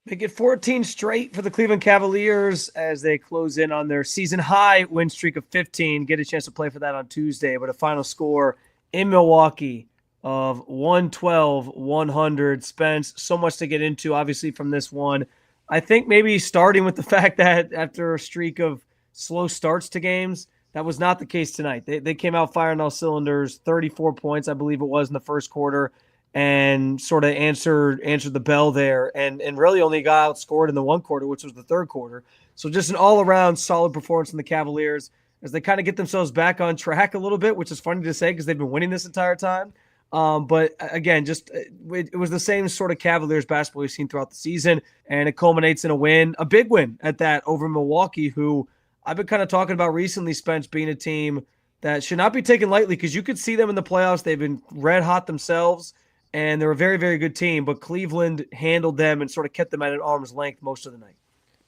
They get 14 straight for the Cleveland Cavaliers as they close in on their season high win streak of 15. Get a chance to play for that on Tuesday, but a final score in Milwaukee of 112-100. Spence, so much to get into, obviously, from this one. I think maybe starting with the fact that after a streak of slow starts to games, that was not the case tonight. They came out firing all cylinders, 34 points, I believe it was, in the first quarter, and sort of answered the bell there, and really only got outscored in the one quarter, which was the third quarter. So just an all-around solid performance from the Cavaliers as they kind of get themselves back on track a little bit, which is funny to say because they've been winning this entire time. But again, just it was the same sort of Cavaliers basketball we've seen throughout the season, and it culminates in a win, a big win at that, over Milwaukee, who I've been kind of talking about recently, Spence, being a team that should not be taken lightly because you could see them in the playoffs. They've been red hot themselves, and they're a very, very good team. But Cleveland handled them and sort of kept them at an arm's length most of the night.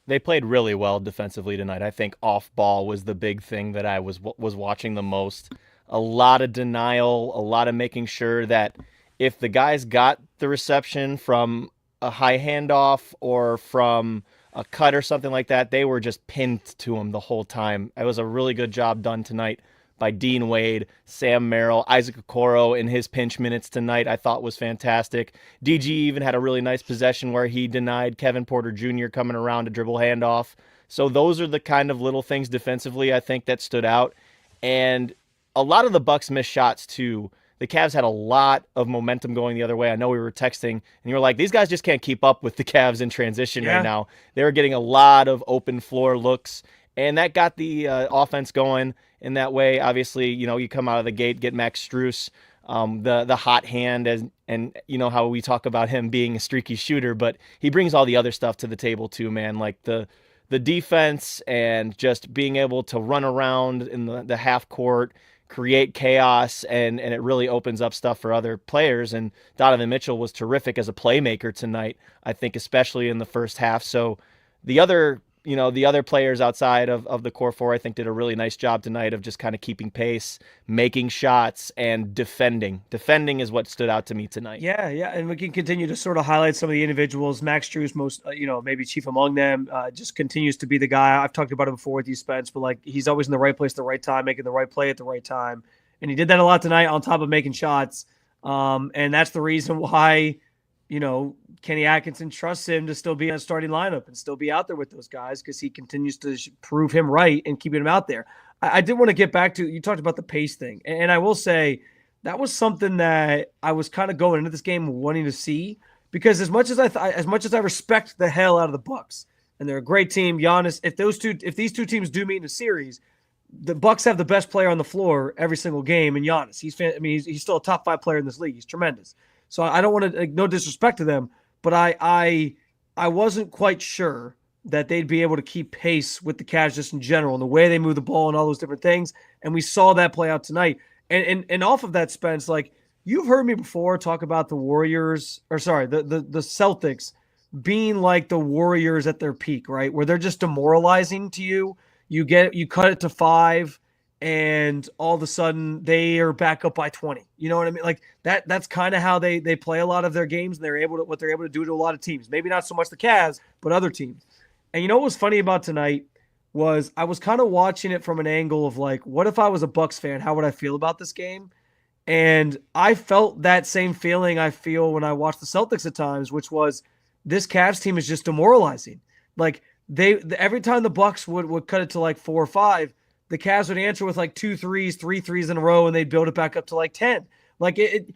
They played really well defensively tonight. I think off ball was the big thing that I was watching the most. A lot of denial, a lot of making sure that if the guys got the reception from a high handoff or from a cut or something like that, they were just pinned to them the whole time. It was a really good job done tonight by Dean Wade, Sam Merrill, Isaac Okoro in his pinch minutes tonight, I thought was fantastic. DG even had a really nice possession where he denied Kevin Porter Jr. coming around to dribble handoff. So those are the kind of little things defensively I think that stood out. And a lot of the Bucks missed shots too. The Cavs had a lot of momentum going the other way. I know we were texting, and you were like, these guys just can't keep up with the Cavs in transition right now. They were getting a lot of open floor looks, and that got the offense going in that way. Obviously, you come out of the gate, get Max Strus, the hot hand, and you know how we talk about him being a streaky shooter, but he brings all the other stuff to the table too, man, like the defense and just being able to run around in the half court, create chaos, and it really opens up stuff for other players. And Donovan Mitchell was terrific as a playmaker tonight, I think, especially in the first half. So the other players outside of the core four, I think, did a really nice job tonight of just kind of keeping pace, making shots, and defending. Defending is what stood out to me tonight. Yeah, and we can continue to sort of highlight some of the individuals. Max Strus, most, maybe chief among them, just continues to be the guy. I've talked about it before with you, Spence, but like he's always in the right place at the right time, making the right play at the right time, and he did that a lot tonight on top of making shots. And that's the reason why, Kenny Atkinson trusts him to still be in a starting lineup and still be out there with those guys because he continues to prove him right and keeping him out there. I did want to get back to, you talked about the pace thing, and I will say that was something that I was kind of going into this game wanting to see because as much as I respect the hell out of the Bucks and they're a great team, Giannis, if these two teams do meet in a series, the Bucks have the best player on the floor every single game, and Giannis. He's still a top 5 player in this league. He's tremendous. So I don't want to, no disrespect to them, but I wasn't quite sure that they'd be able to keep pace with the Cavs just in general and the way they move the ball and all those different things. And we saw that play out tonight. And off of that, Spence, like you've heard me before talk about the Celtics being like the Warriors at their peak, right? Where they're just demoralizing to you. You cut it to 5 and all of a sudden they are back up by 20. You know what I mean? Like that's kind of how they play a lot of their games, and what they're able to do to a lot of teams. Maybe not so much the Cavs, but other teams. And you know what was funny about tonight was I was kind of watching it from an angle of like, what if I was a Bucks fan? How would I feel about this game? And I felt that same feeling I feel when I watch the Celtics at times, which was this Cavs team is just demoralizing. Like every time the Bucks would cut it to like 4 or 5, the Cavs would answer with like 2 threes, 3 threes in a row, and they'd build it back up to like 10. Like it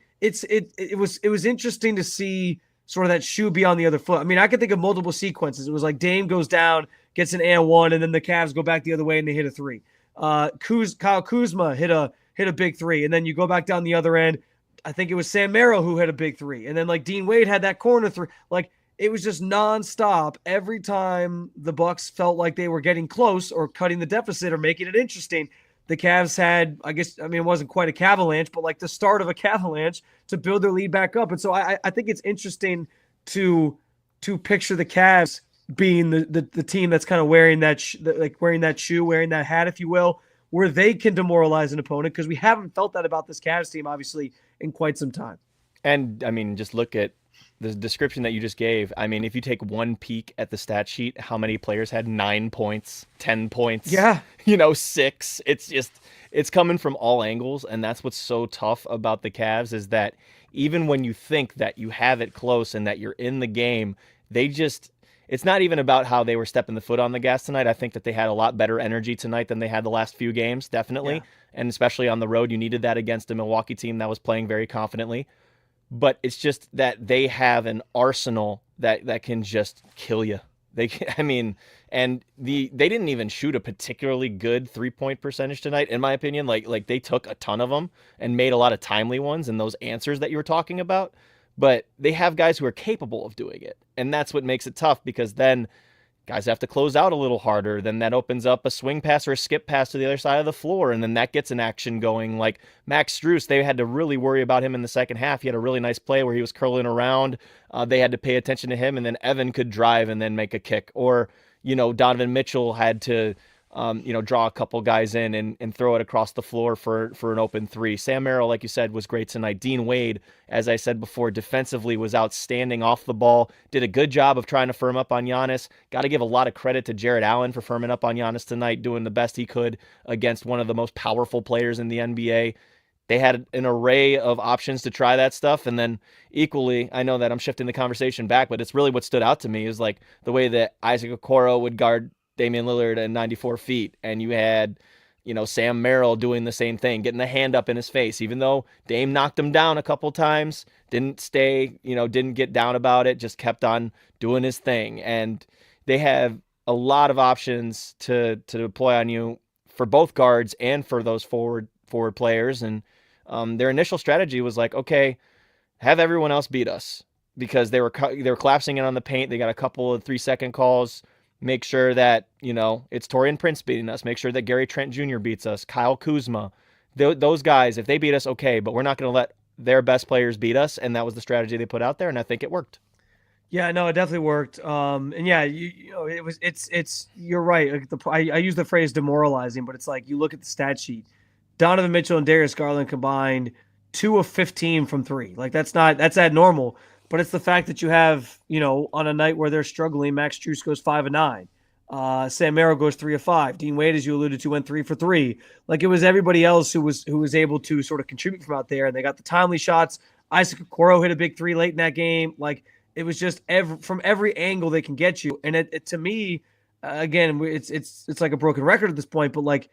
was interesting to see sort of that shoe be on the other foot. I mean, I could think of multiple sequences. It was like Dame goes down, gets an and one, and then the Cavs go back the other way and they hit a 3. Kyle Kuzma hit a big 3, and then you go back down the other end. I think it was Sam Merrill who hit a big 3, and then like Dean Wade had that corner 3. Like it was just nonstop. Every time the Bucks felt like they were getting close or cutting the deficit or making it interesting, the Cavs had, it wasn't quite a Cavalanche, but like the start of a Cavalanche to build their lead back up. And so I think it's interesting to picture the Cavs being the team that's kind of wearing that wearing that shoe, wearing that hat, if you will, where they can demoralize an opponent, because we haven't felt that about this Cavs team, obviously, in quite some time. And I mean, just look at the description that you just gave, I mean, if you take one peek at the stat sheet, how many players had 9 points, 10 points, Yeah. 6? It's coming from all angles. And that's what's so tough about the Cavs is that even when you think that you have it close and that you're in the game, it's not even about how they were stepping the foot on the gas tonight. I think that they had a lot better energy tonight than they had the last few games, definitely. Yeah. And especially on the road, you needed that against a Milwaukee team that was playing very confidently. But it's just that they have an arsenal that can just kill you. And they didn't even shoot a particularly good 3-point percentage tonight, in my opinion. Like they took a ton of them and made a lot of timely ones and those answers that you were talking about. But they have guys who are capable of doing it, and that's what makes it tough because then guys have to close out a little harder. Then that opens up a swing pass or a skip pass to the other side of the floor, and then that gets an action going. Like Max Strus, they had to really worry about him in the second half. He had a really nice play where he was curling around. They had to pay attention to him, and then Evan could drive and then make a kick. Or, Donovan Mitchell had to, draw a couple guys in and throw it across the floor for an open three. Sam Merrill, like you said, was great tonight. Dean Wade, as I said before, defensively was outstanding off the ball, did a good job of trying to firm up on Giannis. Got to give a lot of credit to Jarrett Allen for firming up on Giannis tonight, doing the best he could against one of the most powerful players in the NBA. They had an array of options to try that stuff. And then equally, I know that I'm shifting the conversation back, but it's really what stood out to me is like the way that Isaac Okoro would guard Damian Lillard at 94 feet. And you had, Sam Merrill doing the same thing, getting the hand up in his face, even though Dame knocked him down a couple times, didn't stay, didn't get down about it, just kept on doing his thing. And they have a lot of options to deploy on you for both guards and for those forward players. And their initial strategy was like, okay, have everyone else beat us because they were collapsing in on the paint. They got a couple of 3-second calls. Make sure that, it's Taurean Prince beating us. Make sure that Gary Trent Jr. beats us. Kyle Kuzma. Those guys, if they beat us, okay, but we're not going to let their best players beat us. And that was the strategy they put out there, and I think it worked. Yeah, no, it definitely worked. And yeah, you're right. Like I use the phrase demoralizing, but it's like you look at the stat sheet. Donovan Mitchell and Darius Garland combined 2 of 15 from 3. Like that's abnormal. But it's the fact that you have, on a night where they're struggling, Max Strus goes 5 of 9. Sam Merrill goes 3 of 5. Dean Wade, as you alluded to, went 3 for 3. Like it was everybody else who was able to sort of contribute from out there, and they got the timely shots. Isaac Okoro hit a big 3 late in that game. Like it was just from every angle they can get you. And it to me, again, it's like a broken record at this point. But like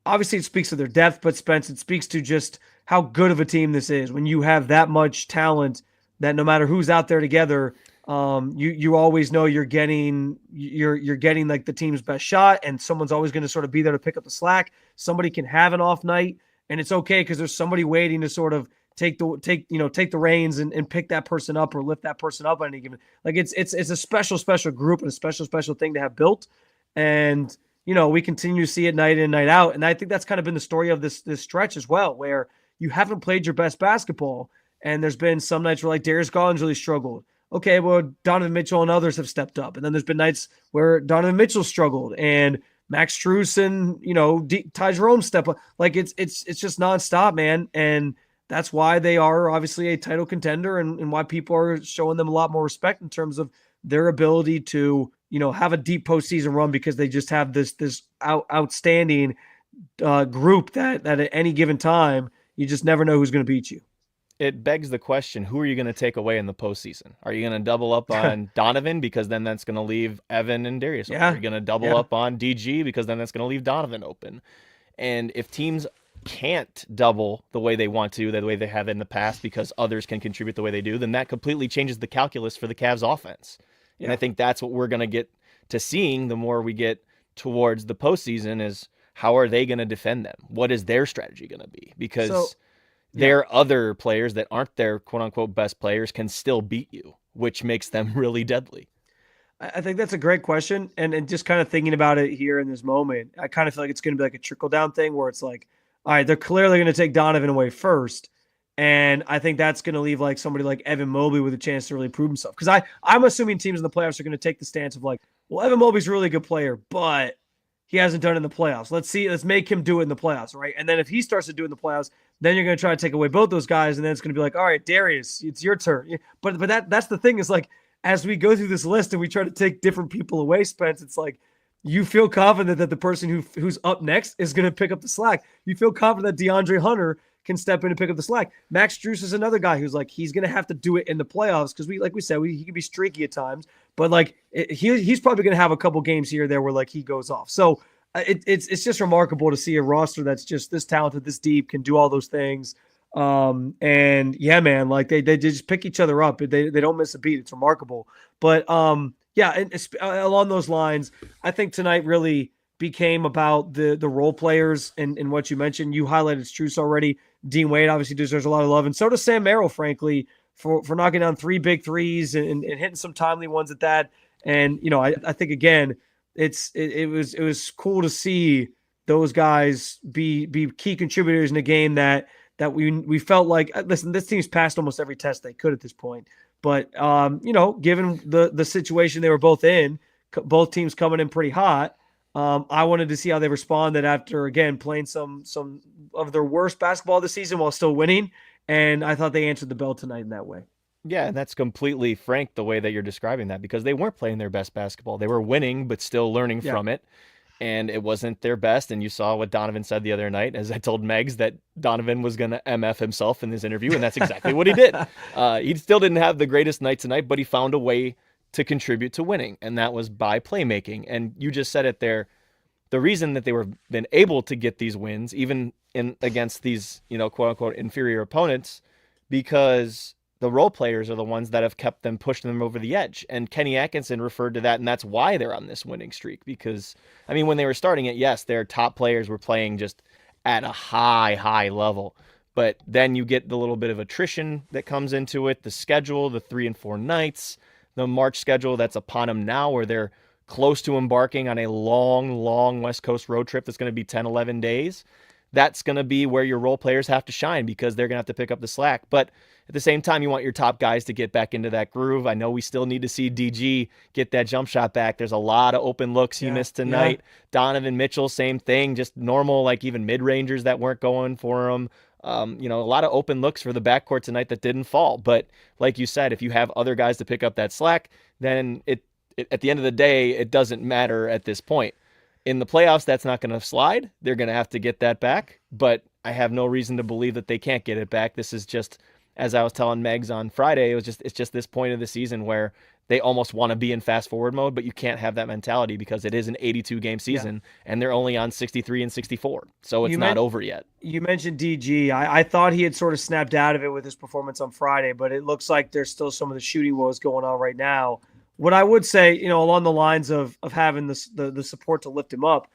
obviously it speaks to their depth, but Spence, it speaks to just how good of a team this is when you have that much talent. That no matter who's out there together, you always know you're getting like the team's best shot, and someone's always going to sort of be there to pick up the slack. Somebody can have an off night, and it's okay because there's somebody waiting to sort of take the reins and pick that person up or lift that person up on any given. Like it's a special group and a special thing to have built, and we continue to see it night in night out, and I think that's kind of been the story of this stretch as well, where you haven't played your best basketball. And there's been some nights where like Darius Garland's really struggled. Okay, well, Donovan Mitchell and others have stepped up. And then there's been nights where Donovan Mitchell struggled and Max Strus and, Ty Jerome step up. Like it's just nonstop, man. And that's why they are obviously a title contender and why people are showing them a lot more respect in terms of their ability to, have a deep postseason run because they just have this outstanding group that at any given time, you just never know who's going to beat you. It begs the question, who are you going to take away in the postseason? Are you going to double up on Donovan because then that's going to leave Evan and Darius open? Are you going to double up on DG because then that's going to leave Donovan open? And if teams can't double the way they want to, the way they have in the past because others can contribute the way they do, then that completely changes the calculus for the Cavs offense. And I think that's what we're going to get to seeing the more we get towards the postseason is how are they going to defend them? What is their strategy going to be? Because their other players that aren't their quote-unquote best players can still beat you, which makes them really deadly. I think that's a great question. And just kind of thinking about it here in this moment, I kind of feel like it's going to be like a trickle-down thing where it's like, all right, they're clearly going to take Donovan away first. And I think that's going to leave like somebody like Evan Mobley with a chance to really prove himself. Because I'm assuming teams in the playoffs are going to take the stance of like, well, Evan Mobley's a really good player, but he hasn't done it in the playoffs. Let's make him do it in the playoffs, right? And then if he starts to do it in the playoffs, Then you're going to try to take away both those guys, and then it's going to be like, all right, Darius, it's your turn. But that's the thing is like, as we go through this list and we try to take different people away, Spence, it's like you feel confident that the person who's up next is going to pick up the slack. You feel confident that DeAndre Hunter can step in and pick up the slack. Max Strus is another guy who's like, he's going to have to do it in the playoffs because like we said, he can be streaky at times, but like he's probably going to have a couple games here or there where like he goes off. So it's just remarkable to see a roster that's just this talented, this deep, can do all those things. And yeah, man, like they just pick each other up. They don't miss a beat. It's remarkable. But yeah, and along those lines, I think tonight really became about the role players and what you mentioned. You highlighted Strus already. Dean Wade obviously deserves a lot of love, and so does Sam Merrill, frankly, for knocking down 3 big threes and hitting some timely ones at that. And I think again, it was cool to see those guys be key contributors in a game that we felt like, listen, this team's passed almost every test they could at this point. But given the situation they were both in, both teams coming in pretty hot, I wanted to see how they responded after, again, playing some of their worst basketball this season while still winning. And I thought they answered the bell tonight in that way. Yeah, and that's completely frank the way that you're describing that, because they weren't playing their best basketball. They were winning, but still learning from it. And it wasn't their best. And you saw what Donovan said the other night, as I told Megs that Donovan was going to MF himself in this interview. And that's exactly what he did. He still didn't have the greatest night tonight, but he found a way to contribute to winning. And that was by playmaking. And you just said it there. The reason that they were been able to get these wins, even against these, quote unquote, inferior opponents, because the role players are the ones that have kept them, pushing them over the edge. And Kenny Atkinson referred to that, and that's why they're on this winning streak. Because, I mean, when they were starting it, yes, their top players were playing just at a high level. But then you get the little bit of attrition that comes into it, the schedule, the 3 and 4 nights, the March schedule that's upon them now, where they're close to embarking on a long West Coast road trip that's going to be 10, 11 days. That's going to be where your role players have to shine, because they're going to have to pick up the slack. But at the same time, you want your top guys to get back into that groove. I know we still need to see DG get that jump shot back. There's a lot of open looks he missed tonight. Yeah. Donovan Mitchell, same thing, just normal, like even mid-rangers that weren't going for him. A lot of open looks for the backcourt tonight that didn't fall. But like you said, if you have other guys to pick up that slack, then at the end of the day, it doesn't matter at this point. In the playoffs, that's not going to slide. They're going to have to get that back. But I have no reason to believe that they can't get it back. This is just, as I was telling Megs on Friday, it's just this point of the season where they almost want to be in fast forward mode, but you can't have that mentality because it is an 82 game season and they're only on 63 and 64. So it's not over yet. You mentioned DG. I thought he had sort of snapped out of it with his performance on Friday, but it looks like there's still some of the shooting woes going on right now. What I would say, along the lines of having the support to lift him up,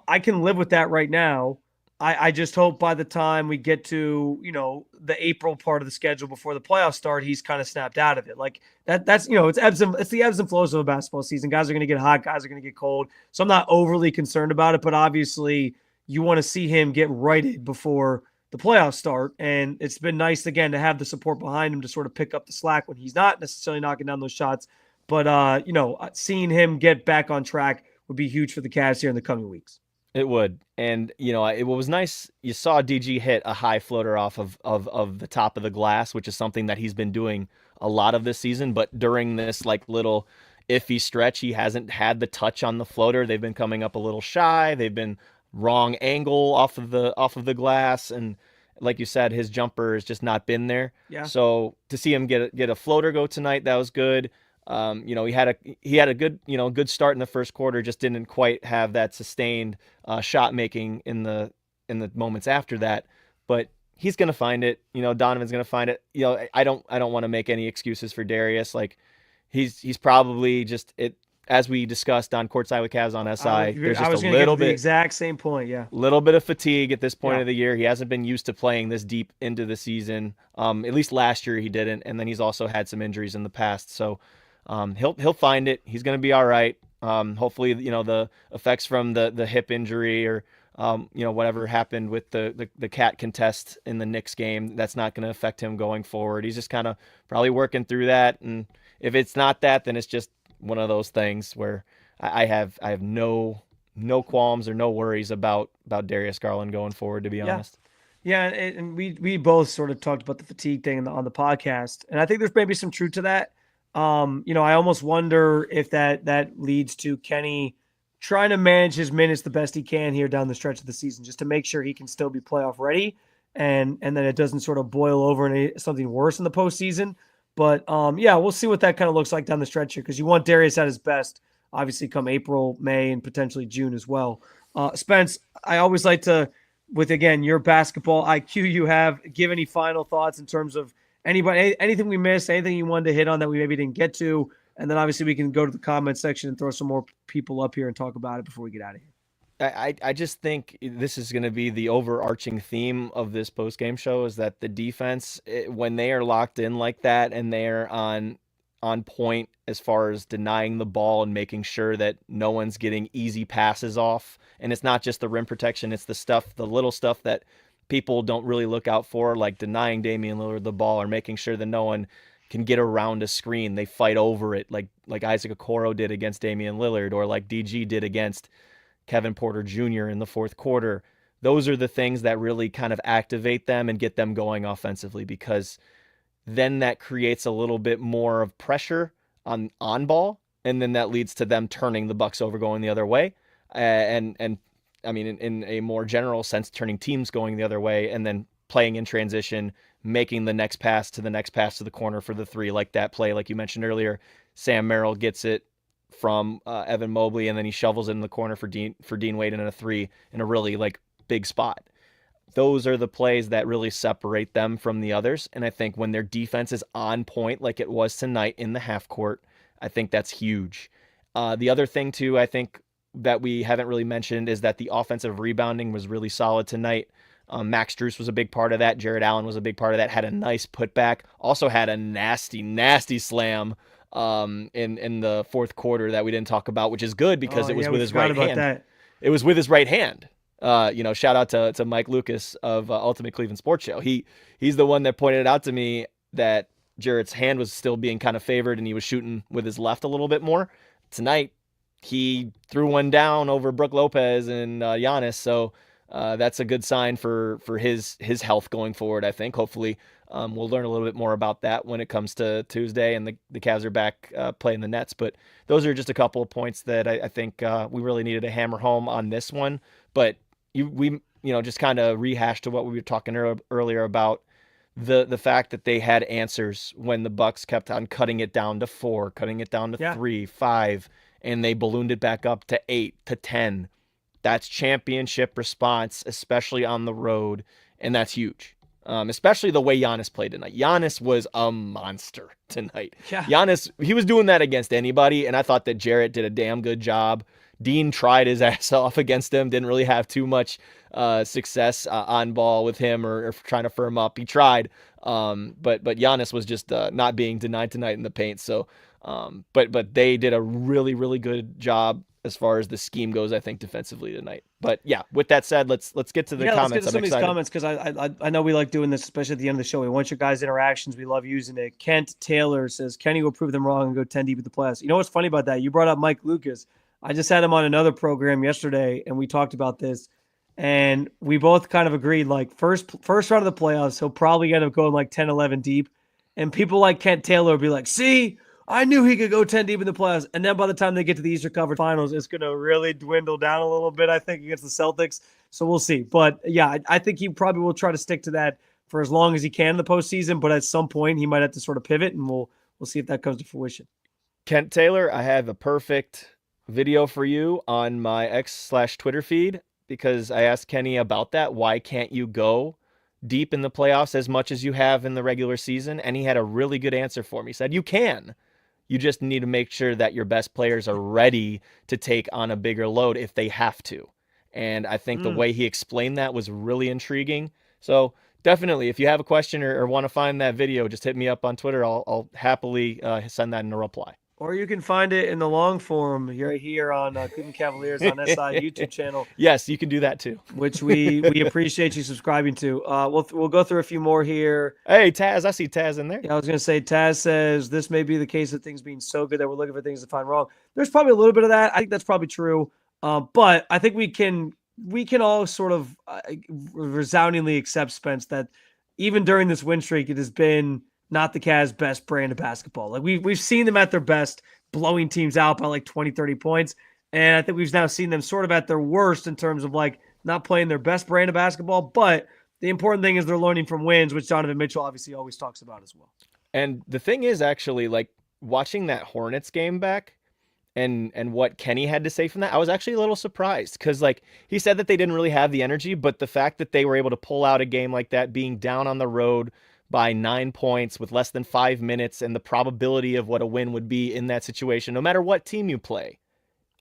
I can live with that right now. I just hope by the time we get to, the April part of the schedule before the playoffs start, he's kind of snapped out of it. Like that's it's the ebbs and flows of a basketball season. Guys are going to get hot, guys are going to get cold. So I'm not overly concerned about it, but obviously you want to see him get righted before the playoffs start. And it's been nice again to have the support behind him to sort of pick up the slack when he's not necessarily knocking down those shots. But seeing him get back on track would be huge for the Cavs here in the coming weeks. It would. And, it was nice. You saw DG hit a high floater off of the top of the glass, which is something that he's been doing a lot of this season. But during this little iffy stretch, he hasn't had the touch on the floater. They've been coming up a little shy. They've been wrong angle off of the glass. And like you said, his jumper has just not been there. Yeah. So to see him get a floater go tonight, that was good. He had a good start in the first quarter, just didn't quite have that sustained shot making in the moments after that, but he's going to find it. Donovan's going to find it. I don't want to make any excuses for Darius. Like he's probably just it, as we discussed on Courtside with Cavs on SI. There's just a little bit, the exact same point. Yeah. Little bit of fatigue at this point of the year. He hasn't been used to playing this deep into the season. At least last year he didn't. And then he's also had some injuries in the past. So, he'll find it. He's going to be all right. Hopefully, the effects from the hip injury or, whatever happened with the cat contest in the Knicks game, that's not going to affect him going forward. He's just kind of probably working through that. And if it's not that, then it's just one of those things where I have no qualms or no worries about Darius Garland going forward, to be honest. Yeah, and we both sort of talked about the fatigue thing on the podcast, and I think there's maybe some truth to that. I almost wonder if that leads to Kenny trying to manage his minutes the best he can here down the stretch of the season, just to make sure he can still be playoff ready, and then it doesn't sort of boil over into something worse in the postseason. But yeah, we'll see what that kind of looks like down the stretch here, because you want Darius at his best, obviously, come April, May, and potentially June as well. Spence, I always like to, with again your basketball IQ you have, give any final thoughts in terms of anything we missed, anything you wanted to hit on that we maybe didn't get to, and then obviously we can go to the comment section and throw some more people up here and talk about it before we get out of here. I just think this is going to be the overarching theme of this post-game show, is that the defense, when they are locked in like that and they're on point as far as denying the ball and making sure that no one's getting easy passes off, and it's not just the rim protection, it's the little stuff that people don't really look out for, like denying Damian Lillard the ball or making sure that no one can get around a screen. They fight over it, like Isaac Okoro did against Damian Lillard, or like DG did against Kevin Porter Jr. in the fourth quarter. Those are the things that really kind of activate them and get them going offensively, because then that creates a little bit more of pressure on ball, and then that leads to them turning the Bucks over, going the other way, and I mean in a more general sense, turning teams going the other way, and then playing in transition, making the next pass to the corner for the three, like that play, like you mentioned earlier. Sam Merrill gets it from Evan Mobley, and then he shovels it in the corner for Dean Wade in a three in a really like big spot. Those are the plays that really separate them from the others. And I think when their defense is on point, like it was tonight in the half court, I think that's huge. The other thing too, I think that we haven't really mentioned, is that the offensive rebounding was really solid tonight. Max Strus was a big part of that. Jared Allen was a big part of that. Had a nice putback. Also had a nasty slam in the fourth quarter that we didn't talk about, which is good because it was with his right hand. That. It was with his right hand. Shout out to Mike Lucas of Ultimate Cleveland Sports Show. He's the one that pointed it out to me that Jarrett's hand was still being kind of favored and he was shooting with his left a little bit more. Tonight, he threw one down over Brook Lopez and Giannis, so that's a good sign for his health going forward, I think. Hopefully, we'll learn a little bit more about that when it comes to Tuesday and the Cavs are back playing the Nets. But those are just a couple of points that I think we really needed to hammer home on this one. But we just kind of rehashed to what we were talking earlier about the fact that they had answers when the Bucks kept on cutting it down to 4, cutting it down to 3, 5, and they ballooned it back up to 8 to 10. That's championship response, especially on the road, and that's huge. Especially the way Giannis played tonight. Giannis was a monster tonight. Yeah. Giannis, he was doing that against anybody, and I thought that Jarrett did a damn good job. Dean tried his ass off against him, didn't really have too much success on ball with him or trying to firm up. He tried, but Giannis was just not being denied tonight in the paint. So, but they did a really, really good job as far as the scheme goes, I think, defensively tonight. But yeah, with that said, let's get to the comments. Let's get to some of these comments, because I know we like doing this, especially at the end of the show. We want your guys' interactions. We love using it. Kent Taylor says, Kenny will prove them wrong and go 10 deep at the playoffs. You know what's funny about that? You brought up Mike Lucas. I just had him on another program yesterday, and we talked about this, and we both kind of agreed, like, first round of the playoffs, he'll probably end up going like 10, 11 deep. And people like Kent Taylor will be like, see, I knew he could go 10 deep in the playoffs. And then by the time they get to the Eastern Conference Finals, it's going to really dwindle down a little bit, I think, against the Celtics. So we'll see. But, yeah, I think he probably will try to stick to that for as long as he can in the postseason. But at some point, he might have to sort of pivot, and we'll see if that comes to fruition. Kent Taylor, I have a perfect video for you on my X/Twitter feed, because I asked Kenny about that. Why can't you go deep in the playoffs as much as you have in the regular season? And he had a really good answer for me. He said, you can. You just need to make sure that your best players are ready to take on a bigger load if they have to. And I think the way he explained that was really intriguing. So definitely, if you have a question or want to find that video, just hit me up on Twitter. I'll happily send that in a reply. Or you can find it in the long form here on Cleveland Cavaliers on SI YouTube channel. Yes, you can do that too. Which we appreciate you subscribing to. We'll go through a few more here. Hey, Taz, I see Taz in there. Yeah, I was going to say, Taz says, this may be the case of things being so good that we're looking for things to find wrong. There's probably a little bit of that. I think that's probably true. But I think we can we can all sort of resoundingly accept, Spence, that even during this win streak, it has been not the Cavs' best brand of basketball. Like we've seen them at their best, blowing teams out by like 20, 30 points. And I think we've now seen them sort of at their worst in terms of like not playing their best brand of basketball. But the important thing is they're learning from wins, which Donovan Mitchell obviously always talks about as well. And the thing is, actually, like watching that Hornets game back, and what Kenny had to say from that, I was actually a little surprised because like he said that they didn't really have the energy, but the fact that they were able to pull out a game like that, being down on the road by 9 points with less than 5 minutes, and the probability of what a win would be in that situation, no matter what team you play,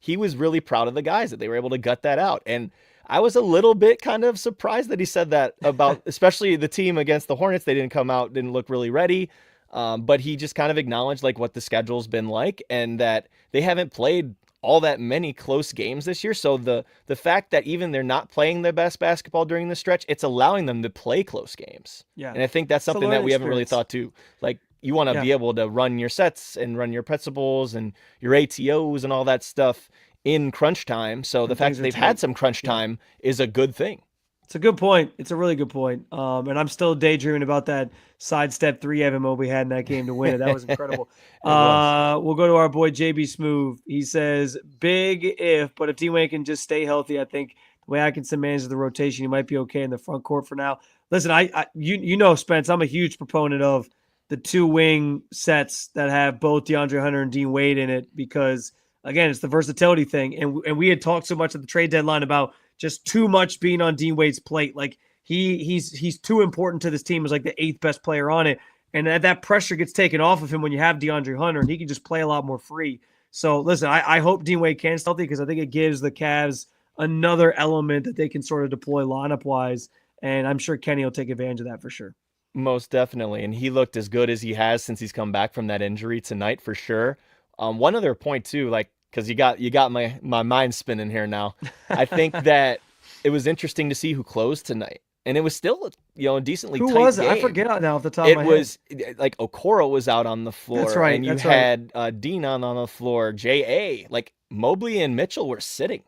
he was really proud of the guys that they were able to gut that out. And I was a little bit kind of surprised that he said that about, especially the team against the Hornets. They didn't come out, didn't look really ready. But he just kind of acknowledged like what the schedule's been like, and that they haven't played all that many close games this year. So the fact that even they're not playing their best basketball during the stretch, it's allowing them to play close games. Yeah. And I think that's something that we haven't really thought to. Like, you want to be able to run your sets and run your principles and your ATOs and all that stuff in crunch time. So the fact that they've had some crunch time is a good thing. It's a good point. It's a really good point. And I'm still daydreaming about that sidestep 3 Evan Mobley had in that game to win it. That was incredible. We'll go to our boy JB Smooth. He says, big if, but if D-Wayne can just stay healthy, I think the way Atkinson manages the rotation, he might be okay in the front court for now. Listen, you know, Spence, I'm a huge proponent of the 2 wing sets that have both DeAndre Hunter and Dean Wade in it because, again, it's the versatility thing. And we had talked so much at the trade deadline about just too much being on Dean Wade's plate. Like he's too important to this team as like the 8th best player on it. And that pressure gets taken off of him when you have DeAndre Hunter, and he can just play a lot more free. So listen, I hope Dean Wade can stay healthy because I think it gives the Cavs another element that they can sort of deploy lineup wise. And I'm sure Kenny will take advantage of that for sure. Most definitely. And he looked as good as he has since he's come back from that injury tonight for sure. One other point too, like, because you got my mind spinning here now. I think that it was interesting to see who closed tonight, and it was still a decently tight game. Who was it? I forget now off the top of my head. It was like Okoro was out on the floor. That's right. And you had Dean on the floor. J.A. like Mobley and Mitchell were sitting.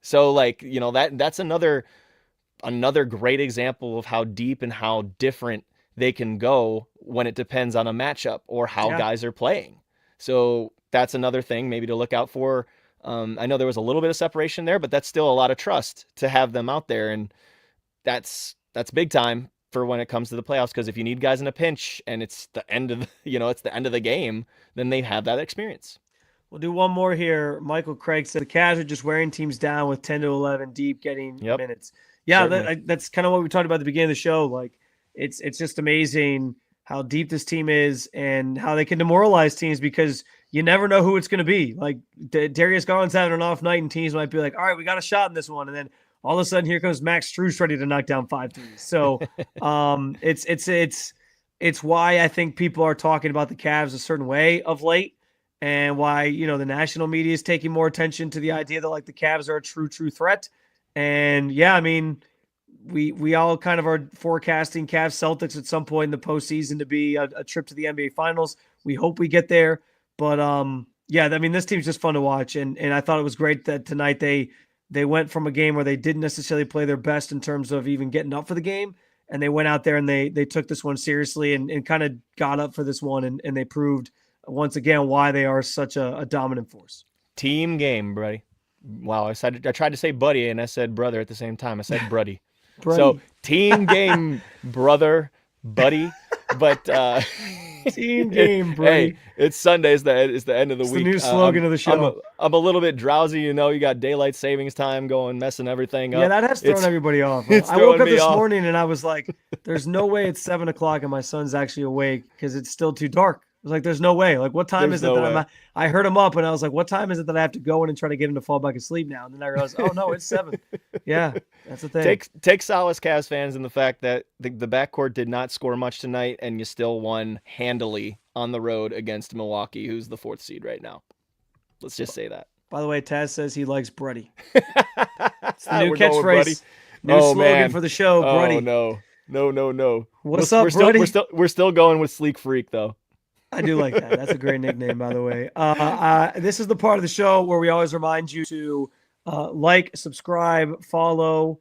So like that's another great example of how deep and how different they can go when it depends on a matchup or how guys are playing. So that's another thing maybe to look out for. I know there was a little bit of separation there, but that's still a lot of trust to have them out there. And that's big time for when it comes to the playoffs. Because if you need guys in a pinch and it's the end of it's the end of the game, then they have that experience. We'll do one more here. Michael Craig said the Cavs are just wearing teams down with 10 to 11 deep, getting minutes. Yeah, that's kind of what we talked about at the beginning of the show. Like it's just amazing how deep this team is and how they can demoralize teams because you never know who it's going to be. Like Darius Garland's having an off night and teams might be like, all right, we got a shot in this one. And then all of a sudden here comes Max Strus ready to knock down 5 threes. So it's why I think people are talking about the Cavs a certain way of late and why, the national media is taking more attention to the idea that like the Cavs are a true threat. And yeah, I mean, we all kind of are forecasting Cavs Celtics at some point in the postseason to be a trip to the NBA Finals. We hope we get there. But yeah, I mean, this team's just fun to watch. And I thought it was great that tonight they went from a game where they didn't necessarily play their best in terms of even getting up for the game. And they went out there and they took this one seriously and kind of got up for this one. And they proved once again why they are such a dominant force. Team game, buddy. Wow. I tried to say buddy and I said brother at the same time. I said bruddy. So team game, brother, buddy. But team game, bro. Hey, it's Sunday. It's the end of the week. The new slogan of the show. I'm a little bit drowsy. You got daylight savings time going, messing everything up. Yeah, that has thrown everybody off. I woke up this morning and I was like, "There's no way it's 7:00 and my son's actually awake because it's still too dark." I was like, "There's no way. Like, what time is it that I heard him up and I was like, what time is it that I have to go in and try to get him to fall back asleep now?" And then I realized, oh no, it's 7. Yeah, that's the thing. Take solace, Cavs fans, in the fact that the backcourt did not score much tonight, and you still won handily on the road against Milwaukee, who's the 4th seed right now. Let's just say that. By the way, Taz says he likes Bruddy. It's the new catchphrase. New slogan for the show, Bruddy. Oh no. What's up, Bruddy? We're still going with Sleek Freak though. I do like that. That's a great nickname, by the way. This is the part of the show where we always remind you to Like, subscribe, follow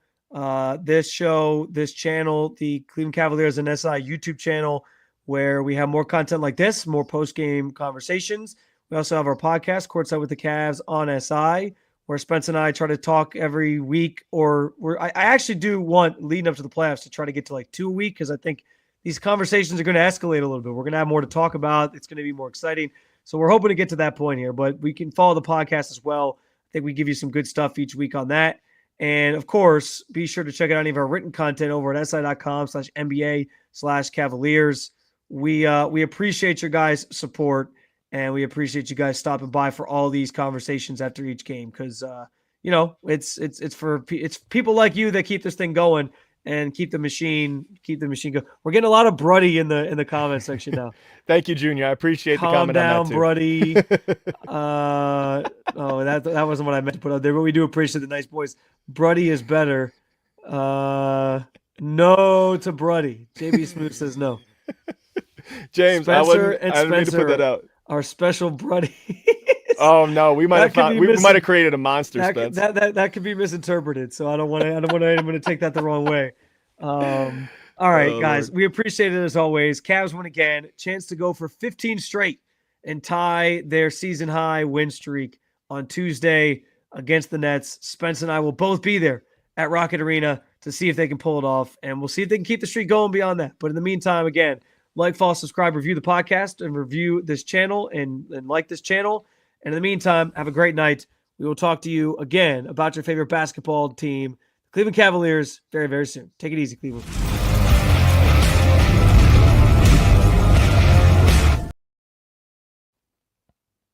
this show, this channel, the Cleveland Cavaliers and SI YouTube channel, where we have more content like this, more post-game conversations. We also have our podcast, Courtside with the Cavs on SI, where Spence and I try to talk every week, I actually do want, leading up to the playoffs, to try to get to like 2 a week, because I think these conversations are going to escalate a little bit. We're going to have more to talk about. It's going to be more exciting. So we're hoping to get to that point here, but we can follow the podcast as well. I think we give you some good stuff each week on that. And of course, be sure to check out any of our written content over at si.com/NBA/Cavaliers. We appreciate your guys' support, and we appreciate you guys stopping by for all these conversations after each game, because it's people like you that keep this thing going and keep the machine going. We're getting a lot of Bruddy in the comment section now. Thank you, Junior. I appreciate the comment on that too. Bruddy. That wasn't what I meant to put out there, but we do appreciate the nice boys. Bruddy is better. No to Bruddy. JB Smooth says no. James, Spencer I didn't mean to put that out. Our special Bruddy. Oh no, we might have created a monster, Spence. That could be misinterpreted, so I don't want anyone to take that the wrong way. All right, guys, Lord. We appreciate it as always. Cavs win again, chance to go for 15 straight and tie their season high win streak on Tuesday against the Nets. Spence and I will both be there at Rocket Arena to see if they can pull it off, and we'll see if they can keep the streak going beyond that. But in the meantime, again, like, follow, subscribe, review the podcast, and review this channel and like this channel. And in the meantime, have a great night. We will talk to you again about your favorite basketball team, Cleveland Cavaliers, very, very soon. Take it easy, Cleveland.